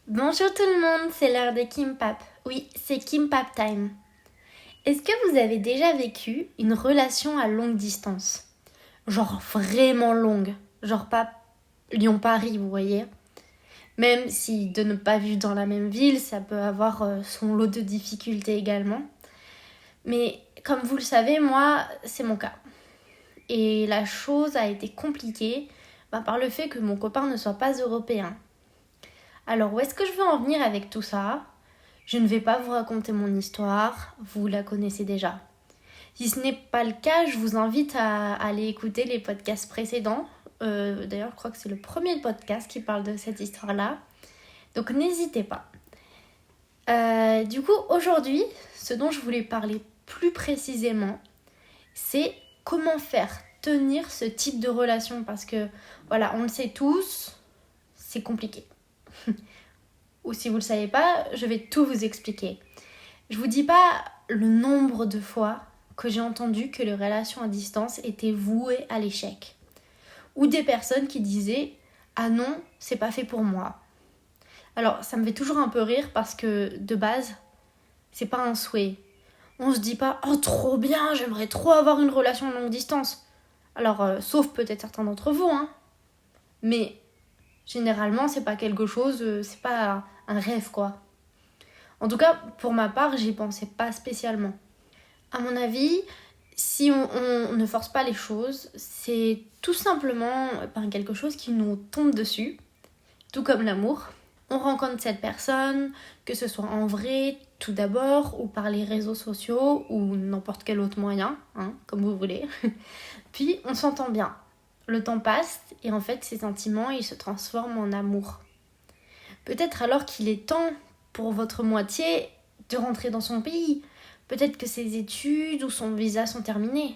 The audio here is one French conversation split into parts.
Bonjour tout le monde, c'est l'heure de Kimpap. Oui, c'est Kimpap time. Est-ce que vous avez déjà vécu une relation à longue distance? Genre vraiment longue, genre pas Lyon-Paris, vous voyez? Même si de ne pas vivre dans la même ville, ça peut avoir son lot de difficultés également. Mais comme vous le savez, moi, c'est mon cas. Et la chose a été compliquée par le fait que mon copain ne soit pas européen. Alors où est-ce que je veux en venir avec tout ça? Je ne vais pas vous raconter mon histoire, vous la connaissez déjà. Si ce n'est pas le cas, je vous invite à aller écouter les podcasts précédents. D'ailleurs, je crois que c'est le premier podcast qui parle de cette histoire-là. Donc n'hésitez pas. Du coup, aujourd'hui, ce dont je voulais parler plus précisément, c'est comment faire tenir ce type de relation. Parce que, voilà, on le sait tous, c'est compliqué. Ou si vous ne le savez pas, je vais tout vous expliquer. Je vous dis pas le nombre de fois que j'ai entendu que les relations à distance étaient vouées à l'échec. Ou des personnes qui disaient « Ah non, c'est pas fait pour moi ». Alors, ça me fait toujours un peu rire parce que, de base, c'est pas un souhait. On se dit pas « Oh, trop bien, j'aimerais trop avoir une relation à longue distance ». Alors, sauf peut-être certains d'entre vous, hein. Mais, généralement, c'est pas quelque chose, c'est pas un rêve, quoi. En tout cas, pour ma part, j'y pensais pas spécialement. À mon avis, si on ne force pas les choses, c'est tout simplement quelque chose qui nous tombe dessus, tout comme l'amour. On rencontre cette personne, que ce soit en vrai, tout d'abord, ou par les réseaux sociaux, ou n'importe quel autre moyen, comme vous voulez. Puis on s'entend bien. Le temps passe, et en fait, ces sentiments, ils se transforment en amour. Peut-être alors qu'il est temps pour votre moitié de rentrer dans son pays. Peut-être que ses études ou son visa sont terminés.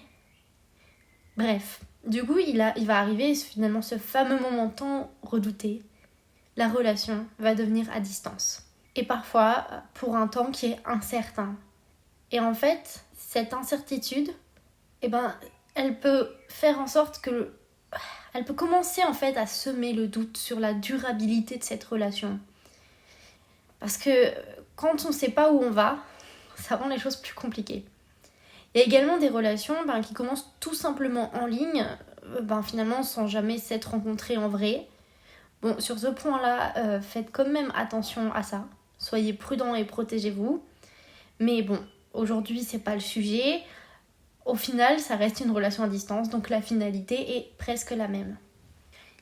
Bref, du coup, il va arriver finalement ce fameux moment tant redouté. La relation va devenir à distance. Et parfois, pour un temps qui est incertain. Et en fait, cette incertitude, elle peut faire en sorte que... Elle peut commencer en fait à semer le doute sur la durabilité de cette relation. Parce que quand on ne sait pas où on va, ça rend les choses plus compliquées. Il y a également des relations qui commencent tout simplement en ligne, finalement sans jamais s'être rencontrées en vrai. Bon, sur ce point-là, faites quand même attention à ça. Soyez prudents et protégez-vous. Mais bon, aujourd'hui, c'est pas le sujet. Au final, ça reste une relation à distance, donc la finalité est presque la même.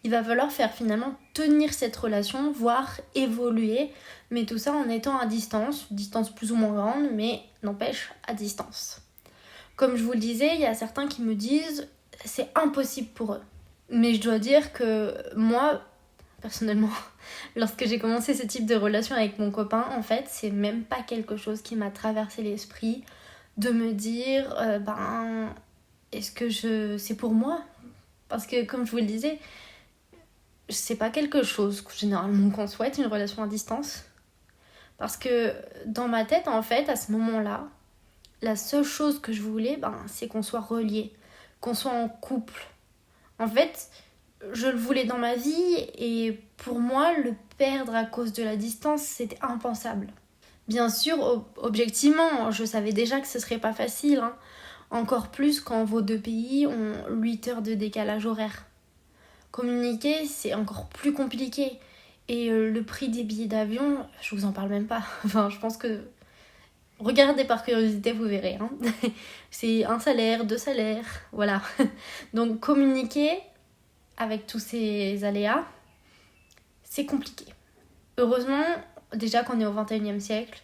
Il va falloir faire finalement tenir cette relation, voire évoluer, mais tout ça en étant à distance plus ou moins grande, mais n'empêche à distance. Comme je vous le disais, il y a certains qui me disent c'est impossible pour eux. Mais je dois dire que moi, personnellement, lorsque j'ai commencé ce type de relation avec mon copain, en fait, c'est même pas quelque chose qui m'a traversé l'esprit de me dire est-ce que c'est pour moi? Parce que comme je vous le disais, c'est pas quelque chose que généralement qu'on souhaite, une relation à distance. Parce que dans ma tête, en fait, à ce moment-là, la seule chose que je voulais, c'est qu'on soit reliés, qu'on soit en couple. En fait, je le voulais dans ma vie et pour moi, le perdre à cause de la distance, c'était impensable. Bien sûr, objectivement, je savais déjà que ce serait pas facile, encore plus quand vos deux pays ont 8 heures de décalage horaire. Communiquer, c'est encore plus compliqué. Et le prix des billets d'avion, je vous en parle même pas. Enfin, je pense que... Regardez par curiosité, vous verrez. C'est un salaire, 2 salaires, voilà. Donc communiquer avec tous ces aléas, c'est compliqué. Heureusement, déjà qu'on est au 21e siècle,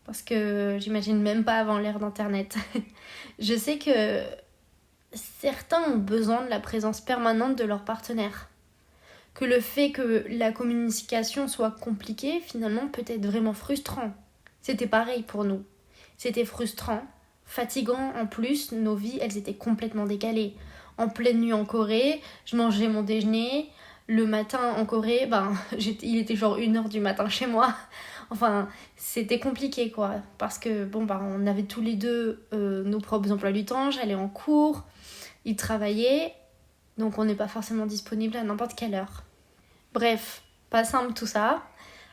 parce que j'imagine même pas avant l'ère d'Internet. Je sais que certains ont besoin de la présence permanente de leur partenaire. Que le fait que la communication soit compliquée, finalement, peut être vraiment frustrant. C'était pareil pour nous. C'était frustrant, fatigant en plus, nos vies, elles étaient complètement décalées. En pleine nuit en Corée, je mangeais mon déjeuner. Le matin en Corée, il était genre 1h du matin chez moi. Enfin, c'était compliqué quoi. Parce que, on avait tous les deux nos propres emplois du temps. J'allais en cours, il travaillait. Donc on n'est pas forcément disponible à n'importe quelle heure. Bref, pas simple tout ça.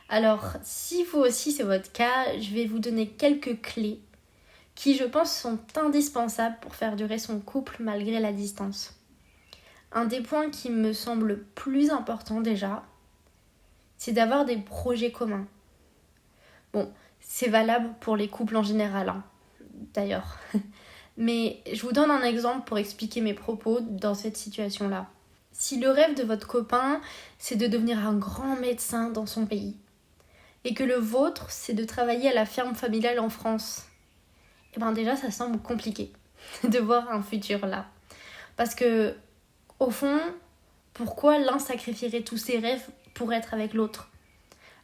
Alors, si vous aussi c'est votre cas, je vais vous donner quelques clés qui, je pense, sont indispensables pour faire durer son couple malgré la distance. Un des points qui me semble le plus important déjà, c'est d'avoir des projets communs. Bon, c'est valable pour les couples en général, hein, d'ailleurs. Mais je vous donne un exemple pour expliquer mes propos dans cette situation-là. Si le rêve de votre copain, c'est de devenir un grand médecin dans son pays, et que le vôtre, c'est de travailler à la ferme familiale en France, et bien déjà, ça semble compliqué de voir un futur là. Parce que, au fond, pourquoi l'un sacrifierait tous ses rêves pour être avec l'autre ?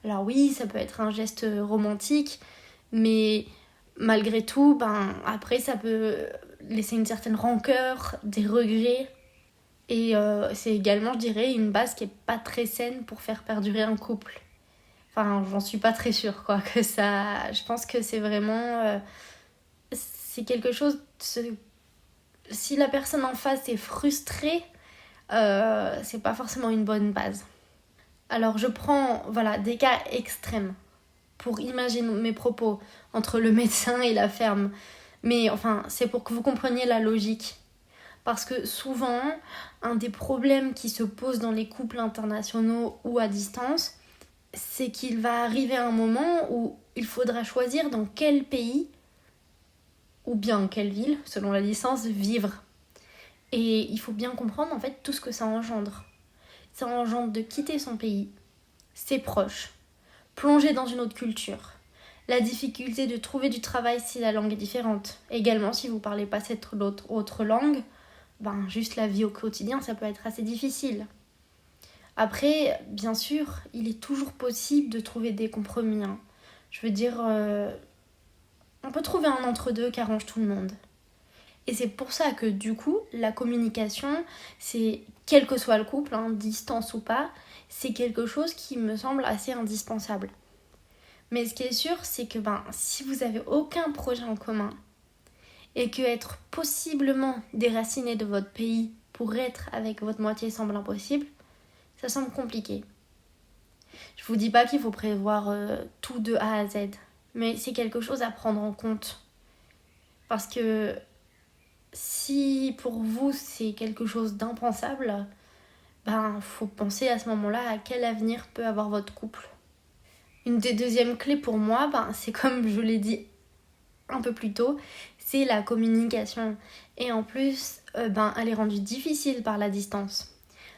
Alors oui, ça peut être un geste romantique, mais malgré tout, après, ça peut laisser une certaine rancœur, des regrets. Et c'est également, je dirais, une base qui est pas très saine pour faire perdurer un couple. Enfin, j'en suis pas très sûre, quoi, que ça... Je pense que c'est vraiment... c'est quelque chose... Si la personne en face est frustrée, c'est pas forcément une bonne base. Alors, je prends, des cas extrêmes pour imaginer mes propos entre le médecin et la ferme. Mais enfin, c'est pour que vous compreniez la logique. Parce que souvent, un des problèmes qui se posent dans les couples internationaux ou à distance, c'est qu'il va arriver un moment où il faudra choisir dans quel pays ou bien quelle ville, selon la licence, vivre. Et il faut bien comprendre en fait tout ce que ça engendre. Ça engendre de quitter son pays, ses proches, plonger dans une autre culture, la difficulté de trouver du travail si la langue est différente. Également, si vous ne parlez pas cette autre langue, juste la vie au quotidien, ça peut être assez difficile. Après, bien sûr, il est toujours possible de trouver des compromis. Je veux dire, on peut trouver un entre-deux qui arrange tout le monde. Et c'est pour ça que du coup, la communication, c'est, quel que soit le couple, distance ou pas, c'est quelque chose qui me semble assez indispensable. Mais ce qui est sûr, c'est que si vous n'avez aucun projet en commun et que être possiblement déraciné de votre pays pour être avec votre moitié semble impossible, ça semble compliqué. Je vous dis pas qu'il faut prévoir tout de A à Z, mais c'est quelque chose à prendre en compte. Parce que si pour vous c'est quelque chose d'impensable, faut penser à ce moment-là à quel avenir peut avoir votre couple. Une des deuxièmes clés pour moi, c'est comme je l'ai dit un peu plus tôt, c'est la communication. Et en plus, elle est rendue difficile par la distance.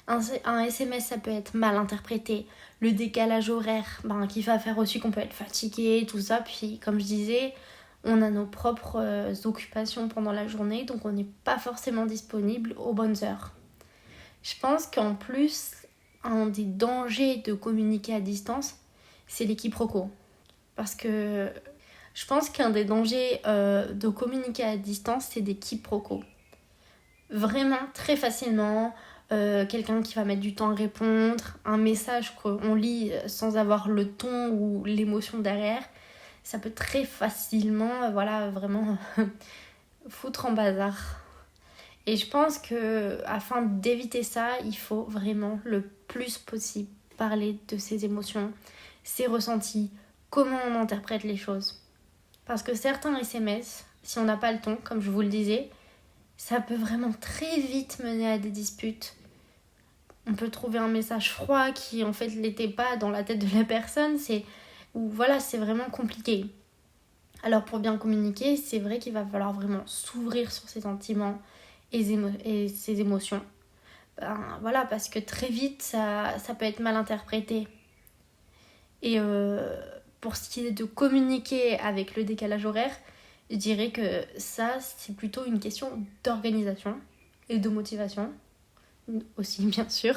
Un SMS, ça peut être mal interprété. Le décalage horaire, qui va faire aussi qu'on peut être fatigué, tout ça. Puis, comme je disais, on a nos propres occupations pendant la journée, donc on n'est pas forcément disponible aux bonnes heures. Je pense qu'en plus, un des dangers de communiquer à distance, c'est les quiproquos. Parce que je pense qu'un des dangers de communiquer à distance, c'est des quiproquos. Vraiment, très facilement, quelqu'un qui va mettre du temps à répondre, un message qu'on lit sans avoir le ton ou l'émotion derrière, ça peut très facilement, vraiment foutre en bazar. Et je pense que afin d'éviter ça, il faut vraiment le plus possible parler de ses émotions, ses ressentis, comment on interprète les choses. Parce que certains SMS, si on n'a pas le ton, comme je vous le disais, ça peut vraiment très vite mener à des disputes. On peut trouver un message froid qui en fait l'était pas dans la tête de la personne, c'est vraiment compliqué. Alors pour bien communiquer, c'est vrai qu'il va falloir vraiment s'ouvrir sur ses sentiments et ses émotions. Parce que très vite, ça peut être mal interprété. Et pour ce qui est de communiquer avec le décalage horaire, je dirais que ça, c'est plutôt une question d'organisation et de motivation aussi, bien sûr.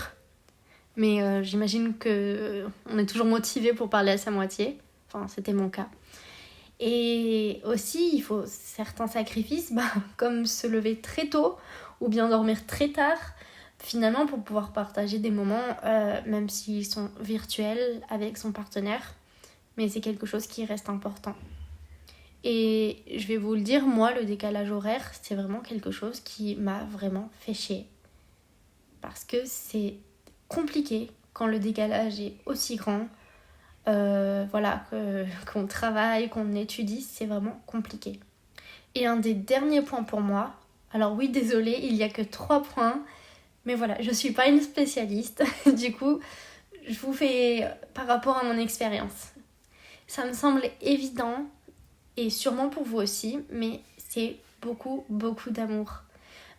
Mais j'imagine qu'on est toujours motivé pour parler à sa moitié. Enfin, c'était mon cas. Et aussi, il faut certains sacrifices, comme se lever très tôt ou bien dormir très tard, finalement, pour pouvoir partager des moments, même s'ils sont virtuels, avec son partenaire. Mais c'est quelque chose qui reste important. Et je vais vous le dire, moi, le décalage horaire, c'est vraiment quelque chose qui m'a vraiment fait chier. Parce que c'est compliqué quand le décalage est aussi grand. qu'on travaille, qu'on étudie, c'est vraiment compliqué. Et un des derniers points pour moi, alors oui, désolée, il n'y a que 3 points, mais voilà, je suis pas une spécialiste, du coup, je vous fais par rapport à mon expérience. Ça me semble évident, et sûrement pour vous aussi, mais c'est beaucoup, beaucoup d'amour.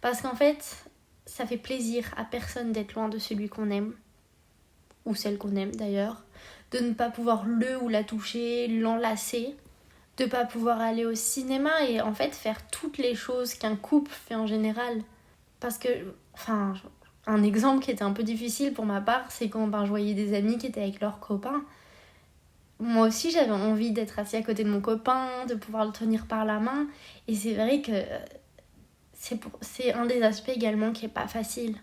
Parce qu'en fait, ça fait plaisir à personne d'être loin de celui qu'on aime, ou celle qu'on aime d'ailleurs, de ne pas pouvoir le ou la toucher, l'enlacer, de ne pas pouvoir aller au cinéma et en fait faire toutes les choses qu'un couple fait en général. Parce que, un exemple qui était un peu difficile pour ma part, c'est quand je voyais des amis qui étaient avec leurs copains. Moi aussi, j'avais envie d'être assis à côté de mon copain, de pouvoir le tenir par la main. Et c'est vrai que c'est un des aspects également qui est pas facile.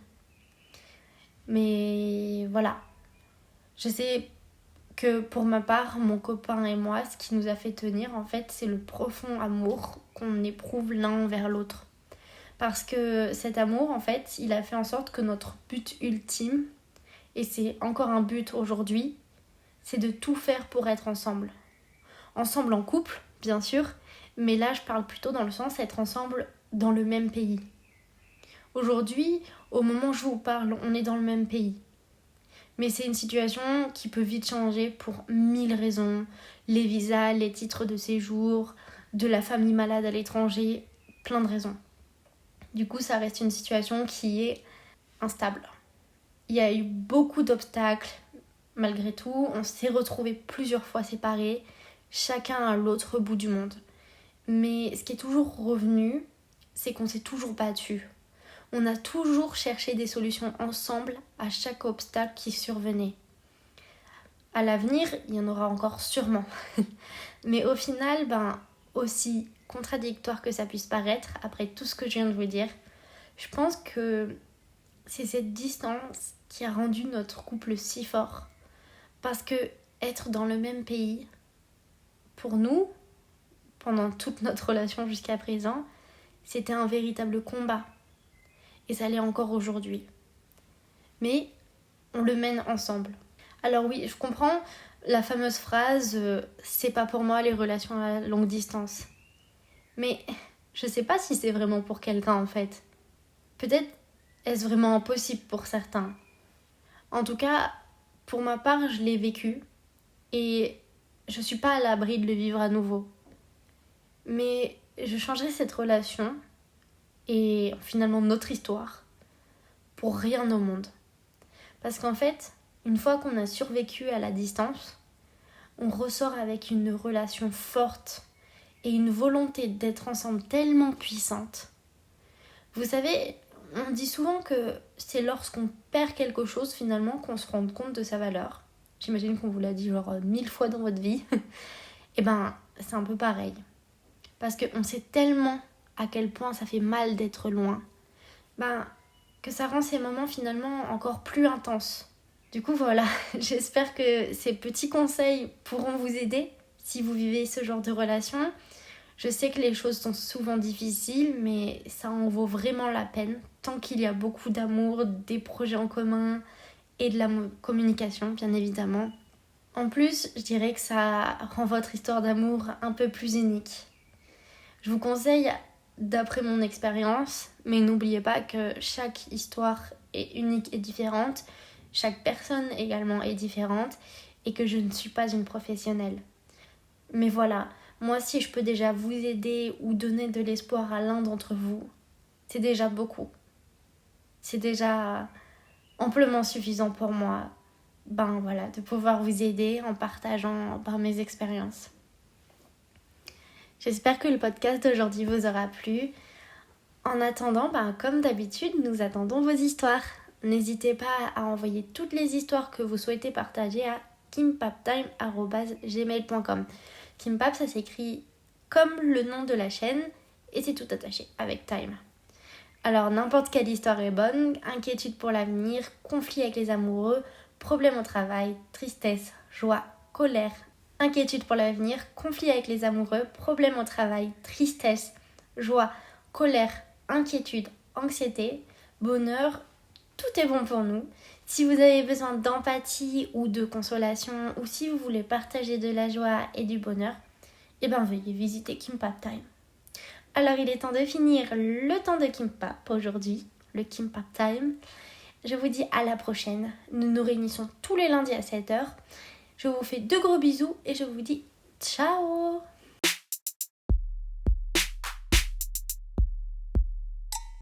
Mais voilà. Je sais que pour ma part, mon copain et moi, ce qui nous a fait tenir, en fait, c'est le profond amour qu'on éprouve l'un envers l'autre. Parce que cet amour, en fait, il a fait en sorte que notre but ultime, et c'est encore un but aujourd'hui, c'est de tout faire pour être ensemble. Ensemble en couple, bien sûr, mais là, je parle plutôt dans le sens être ensemble dans le même pays. Aujourd'hui, au moment où je vous parle, on est dans le même pays. Mais c'est une situation qui peut vite changer pour 1000 raisons. Les visas, les titres de séjour, de la famille malade à l'étranger, plein de raisons. Du coup, ça reste une situation qui est instable. Il y a eu beaucoup d'obstacles, malgré tout. On s'est retrouvés plusieurs fois séparés, chacun à l'autre bout du monde. Mais ce qui est toujours revenu, c'est qu'on s'est toujours battus. On a toujours cherché des solutions ensemble à chaque obstacle qui survenait. À l'avenir, il y en aura encore sûrement. Mais au final, aussi contradictoire que ça puisse paraître, après tout ce que je viens de vous dire, je pense que c'est cette distance qui a rendu notre couple si fort. Parce que être dans le même pays, pour nous, pendant toute notre relation jusqu'à présent, c'était un véritable combat. Et ça l'est encore aujourd'hui. Mais on le mène ensemble. Alors oui, je comprends la fameuse phrase c'est pas pour moi les relations à longue distance. Mais je sais pas si c'est vraiment pour quelqu'un en fait. Peut-être est-ce vraiment impossible pour certains. En tout cas, pour ma part, je l'ai vécu et je suis pas à l'abri de le vivre à nouveau. Mais je changerai cette relation et finalement notre histoire pour rien au monde. Parce qu'en fait, une fois qu'on a survécu à la distance, on ressort avec une relation forte et une volonté d'être ensemble tellement puissante. Vous savez, on dit souvent que c'est lorsqu'on perd quelque chose finalement qu'on se rend compte de sa valeur. J'imagine qu'on vous l'a dit 1000 fois dans votre vie. Et c'est un peu pareil. Parce qu'on sait tellement à quel point ça fait mal d'être loin. Que ça rend ces moments finalement encore plus intenses. Du coup voilà, j'espère que ces petits conseils pourront vous aider si vous vivez ce genre de relation. Je sais que les choses sont souvent difficiles, mais ça en vaut vraiment la peine tant qu'il y a beaucoup d'amour, des projets en commun et de la communication, bien évidemment. En plus, je dirais que ça rend votre histoire d'amour un peu plus unique. Je vous conseille, d'après mon expérience, mais n'oubliez pas que chaque histoire est unique et différente, chaque personne également est différente et que je ne suis pas une professionnelle. Mais voilà, moi si je peux déjà vous aider ou donner de l'espoir à l'un d'entre vous, c'est déjà beaucoup. C'est déjà amplement suffisant pour moi, de pouvoir vous aider en partageant mes expériences. J'espère que le podcast d'aujourd'hui vous aura plu. En attendant, comme d'habitude, nous attendons vos histoires. N'hésitez pas à envoyer toutes les histoires que vous souhaitez partager à kimpaptime@gmail.com. Kimpap, ça s'écrit comme le nom de la chaîne et c'est tout attaché avec time. Alors n'importe quelle histoire est bonne, inquiétude pour l'avenir, conflit avec les amoureux, problème au travail, tristesse, joie, colère, inquiétude pour l'avenir, conflit avec les amoureux, problème au travail, tristesse, joie, colère, inquiétude, anxiété, bonheur tout est bon pour nous. Si vous avez besoin d'empathie ou de consolation, ou si vous voulez partager de la joie et du bonheur, veuillez visiter Kimpap Time. Alors il est temps de finir le temps de Kimpap aujourd'hui, le Kimpap Time. Je vous dis à la prochaine. Nous nous réunissons tous les lundis à 7h. Je vous fais de gros bisous et je vous dis ciao!